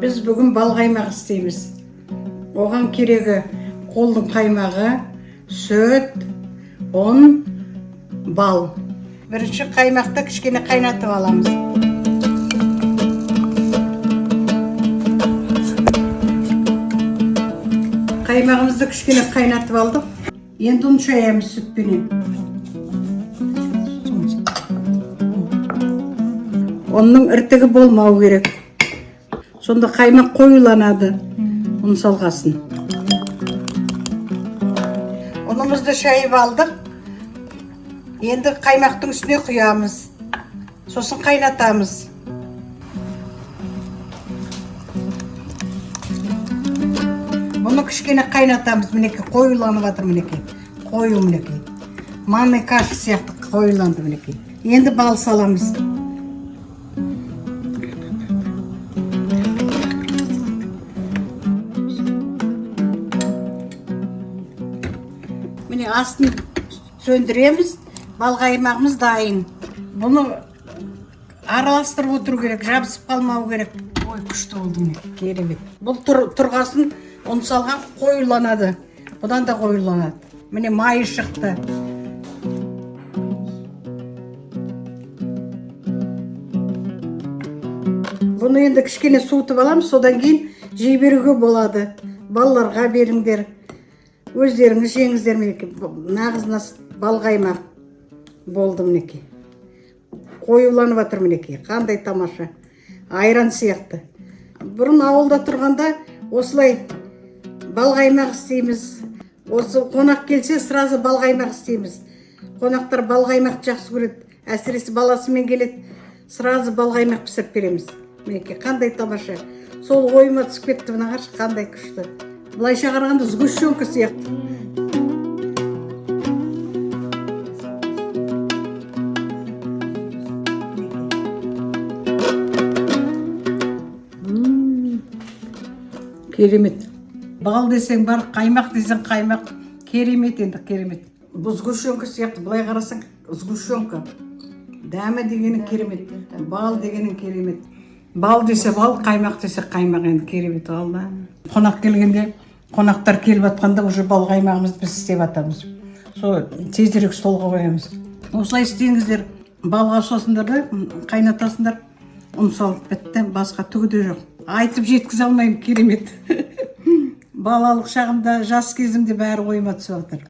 Біз бүгін бал қаймақ істейміз. Оған керегі қолдың қаймағы, сүт, ұн, бал. Бірінші қаймақты кішкене қайнатып аламыз. Қаймағымызды кішкене қайнатып алдық. Енді ұн шаямыз сүтпенен. Оның іртігі болмау керек. Сонда қаймақ қоюланады, ұн салғасын. Ұнымызды шайып алдық. Енді қаймақтың үстіне құямыз. Сосын қайнатамыз. Бұны кішкене қайнатамыз. Мінеке қоюланып жатыр, мінеке. Қою, мінеке. Манный каша сияқты қоюланды, мінеке. Енді бал саламыз. Міне астын сөндіреміз. Бал қаймағымыз дайын. Бұны араластырып отыру керек, жабысып қалмау керек. Ой, күшті болды, міне, керемет. Бұл тұрғасын ұн салған қоюланады. Бұдан да қоюланады. Міне майы шықты. Бұны енді кішкене суытып аламыз, содан кейін жей беруге болады. Балаларға беріңдер. Өздеріңіз жеңіздер, мінеке. Нағыз бал қаймақ болды, мінеке. Қоюланып жатыр, мінеке. Қандай тамаша. Айран сияқты. Бұрын ауылда тұрғанда осылай бал қаймақ істейміз. Осы қонақ келсе, сразу бал қаймақ істейміз. Қонақтар бал қаймақ жақсы көреді. Әсіресе баласымен келеді, сразу бал қаймақ пісіріп береміз. Мінеке, қандай тамаша. Сол ойыма түсіп кетті, мына қарашы, қандай күшті. Былайша қарағанда сгущенка сияқты. Керемет. Бал десең бар, қаймақ десең қаймақ. Керемет енді, керемет. Бұл сгущенка сияқты, былай қарасаң сгущенка. Дәмі дегені керемет. Бал дегені керемет. Бал десе бал, қаймақ десе қаймақ, енді керемет. Қонақ келгенде, қонақтар келіп атқанда уже бал қаймағымызды біз істеп атамыз. Сол тезірек столға қоямыз. Осылай істеңіздер, балға сосындар да қайнатасындар. Ұн салып бітті, басқа түгі де жоқ. Айтып жеткізе алмаймын, керемет. Балалық шағымда, жас кезімде бәрі ойыма түсіп отыр.